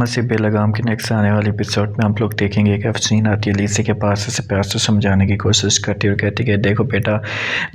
से बे लगाम के नेक्स्ट आने वाले एपिसोड में हम लोग देखेंगे कि अफसीन आती है लीसी के पास उसे प्यार से समझाने की कोशिश करती है और कहती है कि देखो बेटा,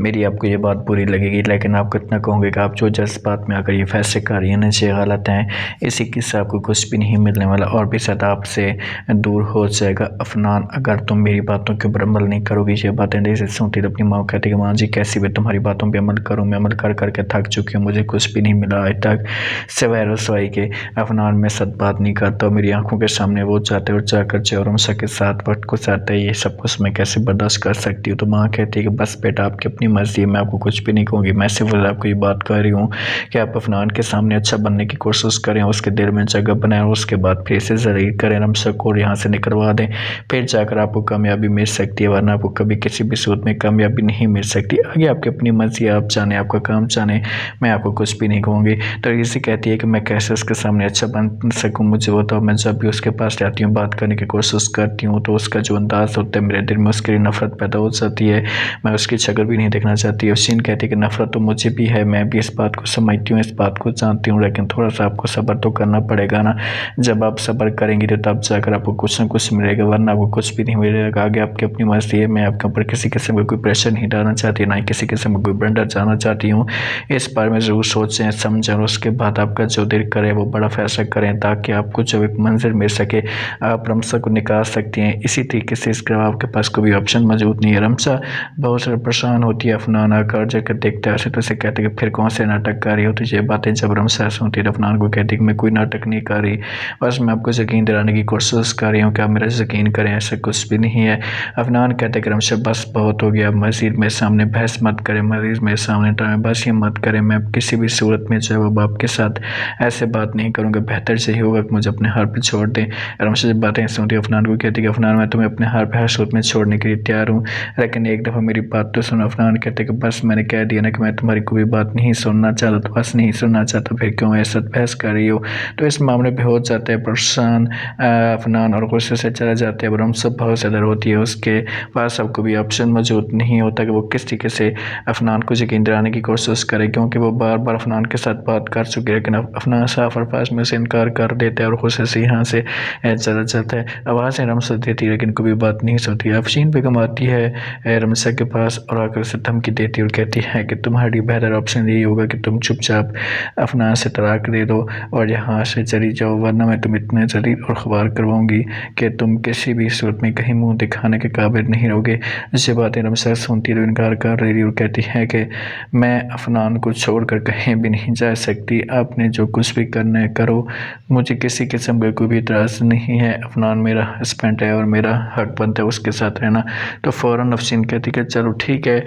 मेरी आपको ये बात बुरी लगेगी, लेकिन आपको इतना कहूँगी कि आप जो जज्बात में आकर ये फैसले कर रही हैं ये गलत हैं। इसी किस्से आपको कुछ भी नहीं मिलने वाला और भी ज़्यादा आपसे दूर हो जाएगा अफनान, अगर तुम मेरी बातों के ऊपर अमल नहीं करोगी। ये बातें जैसे सुनती तो अपनी माँ कहती है कि माँ जी कैसी भी तुम्हारी बातों पर अमल करूँ, मैं अमल कर करके थक चुकी हूँ, मुझे कुछ भी नहीं मिला आज तक सिवाय रसवाई के। अफनान में सच बात नहीं करता, मेरी आंखों के सामने वो जाते और जाकर चौरमसा के साथ वक्त गुजारता है, ये सब कुछ मैं कैसे बर्दाश्त कर सकती हूँ। तो माँ कहती है कि बस बेटा आपकी अपनी मर्जी है, मैं आपको कुछ भी नहीं कहूँगी, मैं सिर्फ आपको ये बात कह रही हूँ कि आप अफनान के सामने अच्छा बनने की कोशिश करें, उसके दिल में जगह बनाएं और उसके बाद फिर से ज़रूर करें रमसा को यहाँ से निकलवा दें, फिर जाकर आपको कामयाबी मिल सकती है, वरना आपको कभी किसी भी सूरत में कामयाबी नहीं मिल सकती। आगे आपकी अपनी मर्जी, आप जाने आपका काम जाने, मैं आपको कुछ भी नहीं कहूँगी। तो इसी कहती है कि मैं कैसे उसके सामने अच्छा बन सकूँ, मुझे बताओ। मैं जब भी उसके पास जाती हूँ बात करने की कोशिश करती हूँ तो उसका जो अंदाज़ होता है मेरे दिल में उसके लिए नफ़रत पैदा हो जाती है, मैं उसकी शक्ल भी नहीं देखना चाहती। अफसीन कहती है कि नफ़रत तो मुझे भी है, मैं भी इस बात को समझती हूँ, इस बात को जानती हूँ, लेकिन थोड़ा सा आपको सब्र तो करना पड़ेगा ना। जब आप सब्र करेंगी तो तब जाकर आपको कुछ ना कुछ मिलेगा, वरना आपको कुछ भी नहीं मिलेगा। आगे आपकी अपनी मर्जी है, मैं आपके ऊपर किसी किस्म का कोई प्रेशर नहीं डालना चाहती, ना ही किसी किस्म का कोई बंडर जाना चाहती हूँ। इस बारे में ज़रूर सोचें समझें और उसके बाद आपका जो दिल करे वो बड़ा फैसला करें, ताकि आपको जब एक मंजिल मिल सके आप रमसा को निकाल सकती हैं। इसी तरीके से इसके अलावा आपके पास कोई ऑप्शन मौजूद नहीं है। रमसा बहुत ज़्यादा परेशान होती है, अफनान आकर जाकर देखता है तो उसे कहते हैं कि फिर कौन से नाटक कर रही हो। तो ये बातें जब रमसा सुनती है अफनान को कहती है कि मैं कोई नाटक नहीं कर रही, बस मैं आपको यकीन दिलाने की कोशिश कर रही हूँ कि आप मेरा यकीन करें, ऐसा कुछ भी नहीं है। अफनान कहते हैं कि रमसा बस बहुत हो गया, मज़ीद मेरे सामने बहस मत करें, मज़ीद मेरे सामने बस ये मत करें, मैं किसी भी सूरत में जो है वो आपके साथ ऐसे बात नहीं करूँगा, बेहतर से ही होगा कि मुझे अपने हार पर छोड़ दें। रमशा जब बातें सुनती है अफनान को कहती है कि अफनान मैं तुम्हें अपने हार पे हर सूरत में छोड़ने के लिए तैयार हूँ, लेकिन एक दफ़ा मेरी बात तो सुनो। अफनान कहते हैं कि बस मैंने कह दिया ना कि मैं तुम्हारी कोई बात नहीं सुनना चाहता, तो बस नहीं सुनना चाहता, फिर क्यों ऐसा बहस कर रही हो। तो इस मामले पे हो जाता है परेशान अफनान और गुस्से से चला जाता है। रमशा बहुत ज़्यादा होती है, उसके पास अब कोई ऑप्शन मौजूद नहीं होता कि वो किस तरीके से अफनान को यकीन दिलाने की कोशिश करे, क्योंकि वो बार बार अफनान के साथ बात कर चुकी है, लेकिन अफनान साफ अल्फाज में से इनकार कर देता है और गुस्से से यहाँ से चला जाता है। आवाज़ें रमसा देती है लेकिन कोई बात नहीं सुनती। अफसीन बेगम आती है रमसा के पास और आकर उसे धमकी देती है और कहती है कि तुम्हारी बेहतर ऑप्शन यही होगा कि तुम चुपचाप अफनान से तलाक दे दो और यहाँ से चली जाओ, वरना मैं तुम इतने जलील और ख़बार करवाऊँगी कि तुम किसी भी सूरत में कहीं मुँह दिखाने के काबिल नहीं रहोगे। ये बातें रमसा सुनती है, इनकार कर रही और कहती है कि मैं अफनान को छोड़कर कहीं भी नहीं जा सकती, आपने जो कुछ भी करना है करो, मुझे किसी किस्म का कोई भी इतराज़ नहीं है। अफनान मेरा हस्बैंड है और मेरा हक बनता है उसके साथ रहना। तो फ़ौरन अफसीन कहती है चलो ठीक है,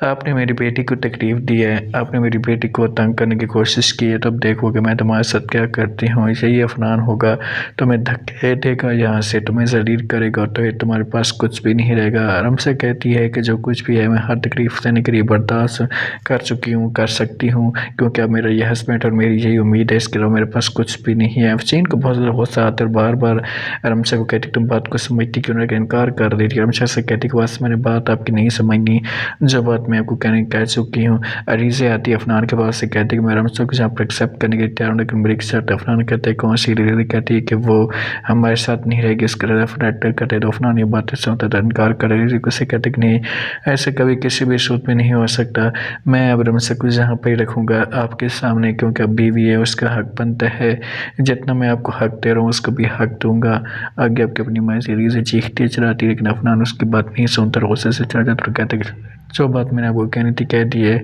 आपने मेरी बेटी को तकलीफ़ दी है, आपने मेरी बेटी को तंग करने की कोशिश की है, तो अब देखो कि मैं तुम्हारे साथ क्या करती हूँ। यही अफनान होगा, तुम्हें धक्के देगा, यहाँ से तुम्हें ज़लील करेगा, तो तुम्हारे पास कुछ भी नहीं रहेगा। रमसा कहती है कि जो कुछ भी है मैं हर तकलीफ़ देने के लिए बर्दाश्त कर चुकी हूँ, कर सकती हूँ, क्योंकि अब मेरा ये हस्बैंड और मेरी यही उम्मीद है, इसके अलावा मेरे पास कुछ भी नहीं है। अफसीन को बहुत ज़्यादा गुस्सा आता है और बार बार रमशा को कहती तुम बात को समझती क्यों नहीं, इनकार कर देती। रमशा से कहती कि बस मैंने बात आपकी नहीं समझनी, जो बात मैं आपको कह चुकी हूँ। अरीज़े आती है अफनान के पास से कहती कि मैं रमशा को यहाँ पर एक्सेप्ट करने के लिए तैयार हूँ, लेकिन मेरी शर्त। अफनान कहते हैं कौन सी। अरीज़े कहती है कि वो हमारे साथ नहीं रहेगी, इसके रेफरेटर करते। तो अफनान ये बातें सुनता था, इनकार कर रही थी। उसे कहते कि नहीं, ऐसे कभी किसी भी सूरत में नहीं हो सकता, मैं अब रमशा को यहाँ पर ही रखूँगा आपके सामने, क्योंकि अब बीवी है, उसका हक बनता है, जितना मैं आपको हक दे रहा हूँ उसको भी हक दूंगा। आगे आपकी अपनी मर्जी से चीखती चलाती, लेकिन अफनान उसकी बात नहीं सुनता, गुस्से से चला जाता और कहते जो बात मैंने आपको कहनी थी कह दी है,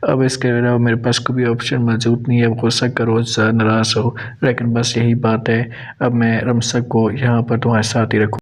अब इसके अलावा मेरे पास कोई ऑप्शन मौजूद नहीं है। अब गुस्सा करो, नाराज़ हो, लेकिन बस यही बात है, अब मैं रमसा को यहाँ पर तुम्हारे साथ ही रखूँ।